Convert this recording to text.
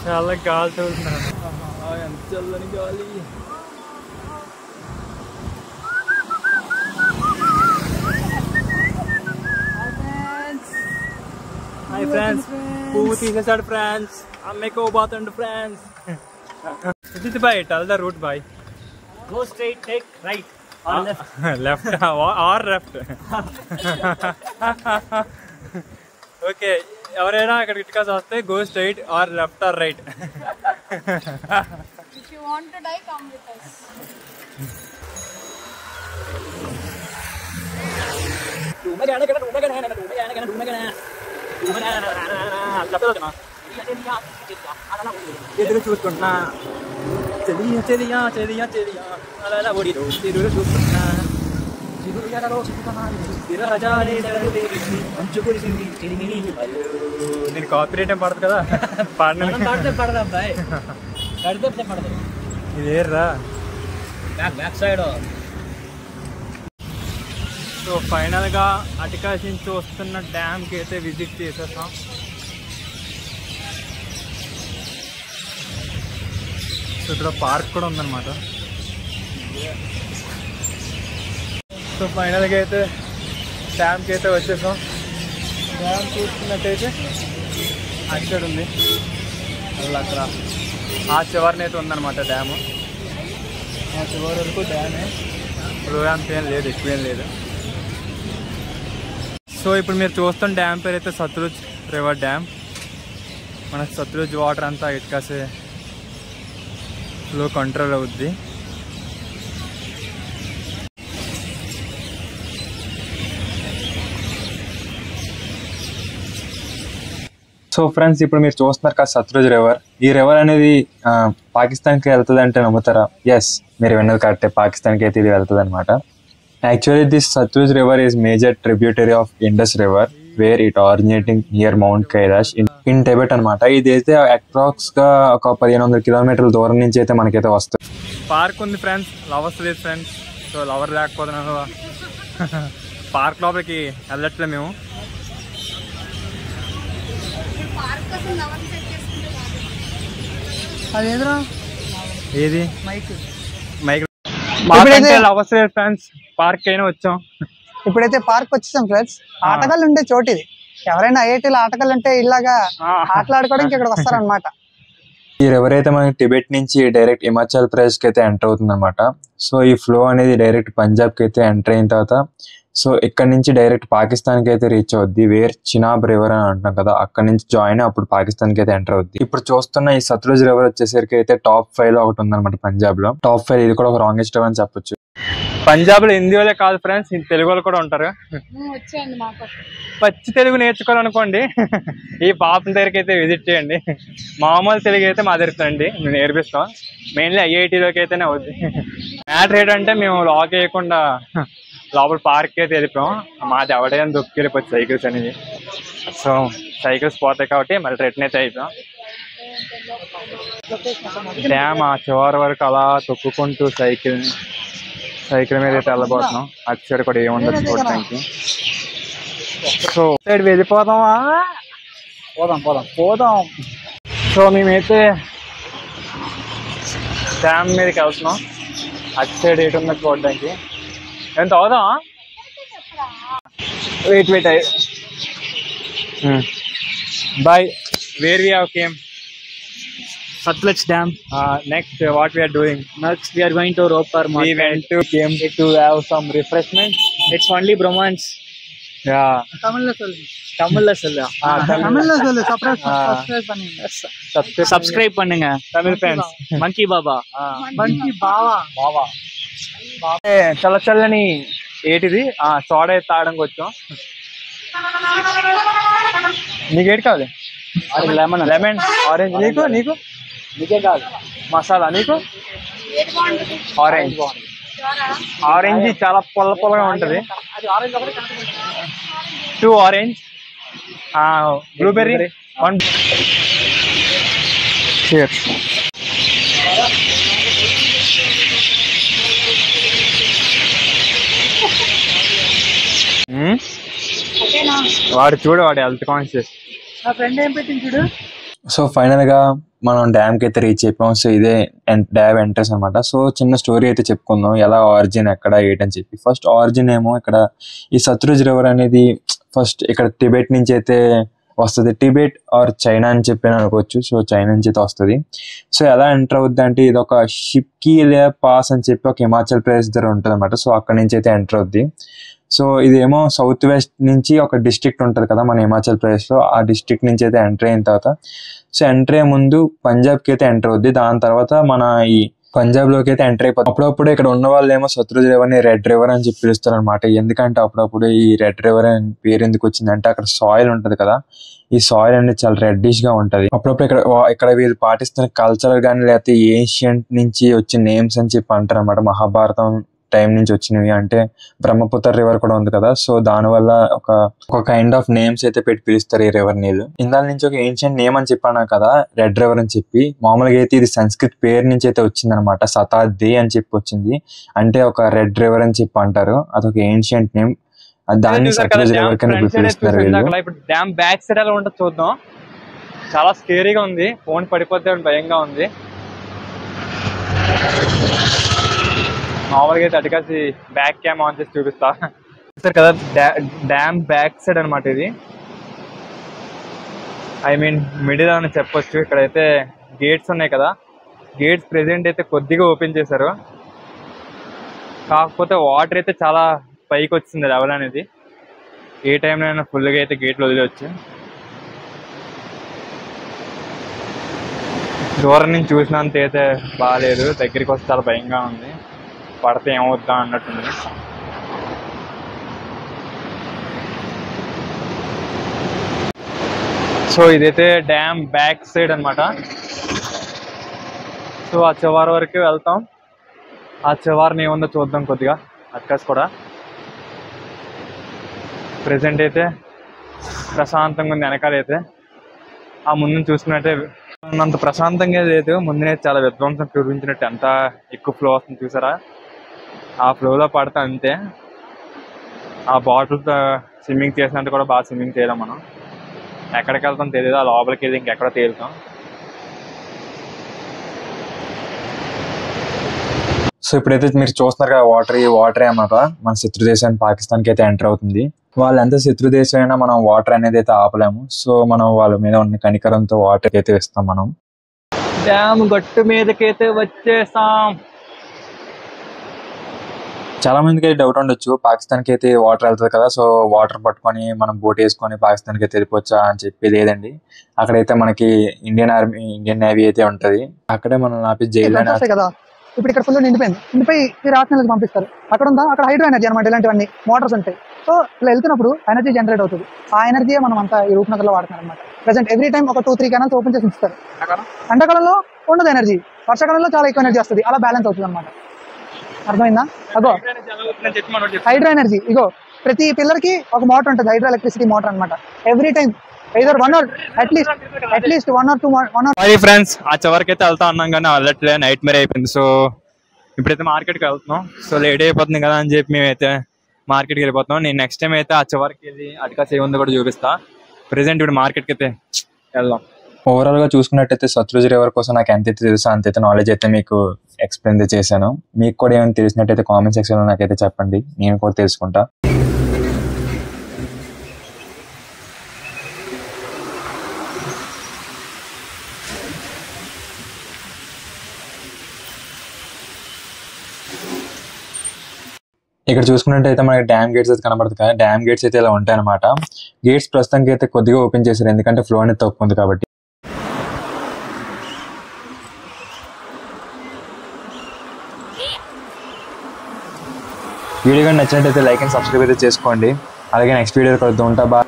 చాలా గాలి తగులుతున్నాను. ఎంత చల్లని గాలి. హాయ్ ఫ్రెండ్స్, పువ్వు తీసేసాడు ఫ్రెండ్స్. అమ్మేకో పోతుండు friends. This bhai, tell the route bhai. Go straight, take right or left. Left or left. Okay, ఎవరైనా ఇక్కడ ఇటుకాసి వస్తే go straight or left or right. If you want to die, come with us. ఎదురు చూసుకుంటున్నా చెలియా చెలియా చెలియా చెలియా అలా ఒడిలో ఎదురు చూసుకుంటున్నా. నేను కాపీరైట్ ఏం పడదు కదా, పడదా బాయ్, పడితే పడదు. ఇదేర్రా బ్యాక్ సైడ్. సో ఫైనల్గా అటికాసి నుంచి వస్తున్న డ్యామ్కి అయితే విజిట్ చేసేస్తాం. సో ఇక్కడ పార్క్ కూడా ఉందన్నమాట. సో ఫైనల్గా అయితే డ్యామ్కి అయితే వచ్చేసాం. డ్యామ్ చూసుకున్నట్టయితే అక్కడ ఉంది, అలా అక్కడ ఆ చివరిని అయితే ఉందన్నమాట డ్యాము. ఆ చివరి వరకు డ్యామే, ప్రోగ్రామ్స్ ఏం లేదు, ఎక్కువేం లేదు. సో ఇప్పుడు మీరు చూస్తున్న డ్యామ్ పేరు అయితే సత్లూజ్ రివర్ డ్యామ్. మనకు సత్లూజ్ వాటర్ అంతా ఇటుకాసే ఫ్లో కంట్రోల్ అవుద్ది. సో ఫ్రెండ్స్, ఇప్పుడు మీరు చూస్తున్నారు కదా సత్లూజ్ రివర్. ఈ రివర్ అనేది పాకిస్తాన్కి వెళ్తుంది అంటే నమ్ముతారా? ఎస్, మీరు విన్నది కరెక్టే, పాకిస్తాన్కి అయితే ఇది వెళ్తుంది అనమాట. Actually this Sutlej river is major tributary of Indus river where it originating near mount Kailash in Tibet అనమాట. ఇది అయితే అప్రాక్స్ గా ఒక 1500 కిలోమీటర్ల దూరం నుంచి అయితే మనకైతే వస్తుంది. పార్క్ ఉంది ఫ్రెండ్స్, లవర్స్ లేదు ఫ్రెండ్స్. సో లవర్ లేకపోతున్నాను, పార్క్ లోపలికి వెళ్ళట్లే మేము. అదేదో ఏది మైక్ మైక్ ఇప్పుడైతే లవర్స్ లేదు ఫ్రెండ్స్, పార్క్ అయినా వచ్చాం. ఇప్పుడైతే పార్క్ వచ్చేసాం ఫ్రెండ్స్. ఆటగాళ్ళు ఉండే చోటు ఇది. ఎవరైనా ఐఐటీలో ఆటగాళ్ళు ఉంటే ఇలాగా ఆటలాడుకోవడానికి ఇక్కడ వస్తారనమాట. ఈ రివర్ అయితే మనకి టిబెట్ నుంచి డైరెక్ట్ హిమాచల్ ప్రదేశ్ కి అయితే ఎంటర్ అవుతుంది అనమాట. సో ఈ ఫ్లో అనేది డైరెక్ట్ పంజాబ్ కి అయితే ఎంటర్ అయిన తర్వాత సో ఇక్కడ నుంచి డైరెక్ట్ పాకిస్తాన్ కి అయితే రీచ్ అవుద్ది. వేర్ చినాబ్ రివర్ అని అంటున్నాం కదా, అక్కడ నుంచి జాయిన్ అప్పుడు పాకిస్తాన్ కి అయితే ఎంటర్ అవుద్ది. ఇప్పుడు చూస్తున్న ఈ సత్లూజ్ రివర్ వచ్చేసరికి అయితే టాప్ 5 లో ఒకటి ఉందన్నమాట పంజాబ్ లో. టాప్ 5 ఇది కూడా ఒక రాంగెస్ట్ రివర్ అని చెప్పొచ్చు. పంజాబ్ లో హిందీ వాళ్ళే కాదు ఫ్రెండ్స్, తెలుగు వాళ్ళు కూడా ఉంటారు. వచ్చేయండి మాకు. పచ్చి తెలుగు నేర్చుకోవాలనుకోండి ఈ పాపం దగ్గరికి అయితే విజిట్ చేయండి. మామూలు తెలుగు అయితే మా దగ్గరండి, మేము నేర్పిస్తాం. మెయిన్లీ ఐఐటీలోకి అయితేనే అవుద్ది. మ్యాటర్ ఏంటంటే మేము లాక్ వేయకుండా లోపల పార్క్ అయితే వెళ్ళిపోయాం. మాది ఎవడైనా దొక్కి వెళ్ళిపోతుంది సైకిల్స్ అనేది. సో సైకిల్స్ పోతాయి కాబట్టి మళ్ళీ రిటర్న్ అయితే అయిపోయాం. డ్యామ్ ఆ చివరి వరకు అలా తొక్కుకుంటూ సైకిల్ మీద అయితే వెళ్ళబోతున్నాం. అటు సైడ్ కూడా ఏముండదు చూడటానికి. సో సైడ్ వెళ్ళిపోదామా? పోదాం. సో మేమైతే డ్యామ్ మీదకి వెళ్తున్నాం. అటు సైడ్ ఎటు ఉందో చూడడానికి. ఎంత అవుదాం? Wait boy. Where we have came? Satluj Dam. Next, what we are doing? Next, we are going to Ropar Market. Came to have some refreshment. It's only bromance. Yeah. தமிழ்ல சொல்லு. Tamil solla. தமிழ்ல சொல்லு. Subscribe பண்ணுங்க. Subscribe பண்ணுங்க. Tamil friends. Monkey Baba. బంకి బావా. చల్ల చల్లని ఏటిది soda తాగడానికి వచ్చాం. నీకేటి కావాలి? Lemon orange. నీకు నీకే కాదు మసాలా. నీకు ఆరెంజ్ చాలా పొల్లగా ఉంటది. 2 ఆరెంజ్, బ్లూబెర్రీ 1. Cheers. వాడు చూడు, వాడు హెల్త్ కాన్షియస్. నా ఫ్రెండ్ ఏం పెట్టింది చూడు. సో ఫైనల్ గా మనం డ్యామ్ కి అయితే రీచ్ అయిపోయాం. సో ఇదే డ్యామ్ ఎంట్రన్స్ అనమాట. సో చిన్న స్టోరీ అయితే చెప్పుకుందాం, ఎలా ఆరిజిన్ ఎక్కడ ఏంటని చెప్పి. ఫస్ట్ ఆరిజిన్ ఏమో ఇక్కడ ఈ సత్లజ్ రివర్ అనేది ఫస్ట్ ఇక్కడ టిబెట్ నుంచి అయితే వస్తుంది. టిబెట్ ఆర్ చైనా అని చెప్పి అనుకోవచ్చు. సో చైనా నుంచి అయితే వస్తుంది. సో ఎలా ఎంటర్ అవుద్ది అంటే ఇది ఒక షిప్కి పాస్ అని చెప్పి ఒక హిమాచల్ ప్రదేశ్ దగ్గర ఉంటుంది అనమాట. సో అక్కడ నుంచి అయితే ఎంటర్ అవుద్ది. సో ఇదేమో సౌత్ వెస్ట్ నుంచి ఒక డిస్ట్రిక్ట్ ఉంటుంది కదా మన హిమాచల్ ప్రదేశ్లో, ఆ డిస్ట్రిక్ట్ నుంచి అయితే ఎంటర్ అయిన తర్వాత సో ఎంటర్ అయ్యే ముందు పంజాబ్కి అయితే ఎంటర్ అవుద్ది. దాని తర్వాత మన ఈ పంజాబ్ లోకి అయితే ఎంటర్ అయిపోతుంది. అప్పుడప్పుడు ఇక్కడ ఉన్న వాళ్ళు ఏమో సత్లజ్ రివర్ ని రెడ్ రివర్ అని చెప్పి పిలుస్తారు అనమాట. ఎందుకంటే అప్పుడప్పుడు ఈ రెడ్ రివర్ అని పేరు ఎందుకు వచ్చిందంటే అక్కడ సాయిల్ ఉంటది కదా, ఈ సాయిల్ అనేది చాలా రెడ్డిష్ గా ఉంటది. అప్పుడప్పుడు ఇక్కడ వీళ్ళు పాటిస్తున్న కల్చర్ గానీ లేకపోతే ఏన్షియంట్ నుంచి వచ్చిన నేమ్స్ అని చెప్పి అంటారు అనమాట. మహాభారతం టైం నుంచి వచ్చినవి, అంటే బ్రహ్మపుత్ర రివర్ కూడా ఉంది కదా. సో దానివల్ల ఒక కైండ్ ఆఫ్ నేమ్స్ అయితే పెట్టి పిలుస్తారు ఈ రివర్ నీళ్ళు. ఇందాల నుంచి ఒక ఏన్షియంట్ నేమ్ అని చెప్పాను కదా, రెడ్ రివర్ అని చెప్పి. మామూలుగా అయితే ఇది సంస్కృత్ పేరు నుంచి అయితే వచ్చింది అనమాట. శతాబ్ది అని చెప్పి వచ్చింది, అంటే ఒక రెడ్ రివర్ అని చెప్పి అంటారు. అదొక ఏన్షియంట్ నేమ్. దాన్ని సత్లజ్ రివర్ కింద పిలుస్తారు వీళ్ళు. ఇప్పుడు డ్యామ్ బ్యాక్ సైడ్ ఎలా ఉంటుంది చూద్దాం. చాలా స్కేరీగా ఉంది, ఫోన్ పడిపోతే అని భయంగా ఉంది. మామూలుగా అయితే అటుకాసి బ్యాక్ క్యామ్ ఆన్ చేసి చూపిస్తా సార్ కదా. డ్యామ్ బ్యాక్ సైడ్ అనమాట ఇది. ఐ మీన్ మిడిల్ అని చెప్పొచ్చు. ఇక్కడైతే గేట్స్ ఉన్నాయి కదా, గేట్స్ ప్రెసెంట్ అయితే కొద్దిగా ఓపెన్ చేశారు. కాకపోతే వాటర్ అయితే చాలా పైకి వచ్చింది లెవెల్ అనేది. ఏ టైంలో అయినా ఫుల్గా అయితే గేట్లు వదిలేవచ్చు. దూరం నుంచి చూసినంత అయితే బాగాలేదు, దగ్గరికి వస్తే చాలా భయంగా ఉంది. పడితే ఏమవుద్దా అన్నట్టుంది. సో ఇదైతే డ్యామ్ బ్యాక్ సైడ్ అనమాట. సో ఆ చివరి వరకు వెళ్తాం. ఆ చివరిని ఏముందో చూద్దాం కొద్దిగా. అక్కస్ కూడా ప్రెసెంట్ అయితే ప్రశాంతంగా ఉంది. వెనకాలైతే ఆ ముందు చూసుకున్నట్టే అంత ప్రశాంతంగా లేదు, ముందునే చాలా విధ్వంసం చూపించినట్టు ఎంత ఎక్కువ ఫ్లో వస్తుంది చూసారా. ఆ ఫ్లోలో పడితే అంతే. ఆ బాటిల్తో స్విమ్మింగ్ చేసినట్టు కూడా బాగా స్విమ్మింగ్ చేయలేం మనం. ఎక్కడికి వెళ్తాం తెలియదు, ఆ లోపలికి వెళ్ళి ఇంకెక్కడ తేలుతాం. సో ఇప్పుడైతే మీరు చూస్తున్నారు కదా వాటర్, ఈ వాటర్ అన్నమాట మన శత్రు దేశాన్ని పాకిస్తాన్కి అయితే ఎంటర్ అవుతుంది. వాళ్ళు ఎంత శత్రు దేశం అయినా మనం వాటర్ అనేది అయితే ఆపలేము. సో మనం వాళ్ళ మీద ఉన్న కనికరంతో వాటర్ అయితే ఇస్తాం మనం. డ్యామ్ గట్టు మీదకైతే వచ్చేసాం. చాలా మందికి అయితే డౌట్ ఉండొచ్చు, పాకిస్తాన్కి అయితే వాటర్ వెళ్తుంది కదా, సో వాటర్ పట్టుకొని మనం బోట్ వేసుకొని పాకిస్తాన్కి అయితే వెళ్ళిపోవచ్చా అని చెప్పి. లేదండి, అక్కడైతే మనకి ఇండియన్ ఆర్మీ, ఇండియన్ నేవీ అయితే ఉంటది. అక్కడే మనం ఆపి జైల్లో కదా. ఇప్పుడు ఇక్కడ ఫుల్ నిండిపోయి మీరు ఆప్షన్లకు పంపిస్తారు. అక్కడ ఉందా, అక్కడ హైడ్రో ఎనర్జీ అనమాట. ఇలాంటివన్నీ మోటార్స్ ఉంటాయి. సో ఇలా వెళ్తున్నప్పుడు ఎనర్జీ జనరేట్ అవుతుంది. ఆ ఎనర్జీ మనం అంతా ఈ రూపనగర్లో వాడుతున్నాం అనమాట. ప్రెసెంట్ ఎవ్రీ టైం ఒక 2-3 కెనాల్స్ ఓపెన్ చేసి ఇస్తారు. ఎండాకాలంలో ఉండదు ఎనర్జీ, వర్షాకాలంలో చాలా ఎక్కువ ఎనర్జీ వస్తుంది. అలా బ్యాలెన్స్ అవుతుంది అనమాట. అర్థమైందా? అగో హైడ్రో ఎనర్జీ. ఇగో ప్రతి పిల్లర్ కి ఒక మోటార్ ఉంటుంది, హైడ్రో ఎలక్ట్రిసిటీ మోటార్ అనమాట. Every time either 1 or at least 1 or 2 1 or. Sorry friends, ఆ చివరికి అయితే వెళ్తా ఉన్నాం కానీ వెళ్ళట్లే, నైట్ మేర్ అయిపోయింది. సో ఇప్పుడైతే మార్కెట్కి వెళ్తున్నాం. సో లేట్ అయిపోతుంది కదా అని చెప్పి మేమైతే మార్కెట్కి వెళ్ళిపోతున్నాం. నేను నెక్స్ట్ టైం అయితే ఆ చివరికి వెళ్ళి అటుకా సేవ్ కూడా చూపిస్తా. ప్రెసెంట్ ఇప్పుడు మార్కెట్కి అయితే వెళ్దాం. ఓవరాల్ గా చూసుకున్నట్టయితే సత్లజ్ రివర్ కోసం నాకు ఎంతైతే తెలుసో అంతైతే నాలెడ్జ్ అయితే మీకు ఎక్స్ప్లెయిన్ చేశాను. మీకు కూడా ఏమైనా తెలిసినట్టయితే కామెంట్ సెక్షన్ లో నాకైతే చెప్పండి, నేను కూడా తెలుసుకుంటా. ఇక్కడ చూసుకున్నట్టయితే మనకి డ్యామ్ గేట్స్ అయితే కనబడుతుంది కదా. డ్యామ్ గేట్స్ అయితే ఇలా ఉంటాయి అనమాట. గేట్స్ ప్రస్తుతానికి అయితే కొద్దిగా ఓపెన్ చేశారు, ఎందుకంటే ఫ్లో అనేది తక్కువ ఉంది కాబట్టి. వీడియో కానీ నచ్చినట్టయితే లైక్ అండ్ సబ్స్క్రైబ్ అయితే చేసుకోండి. అలాగే నెక్స్ట్ వీడియో కలుద్దాం. ఉంటా.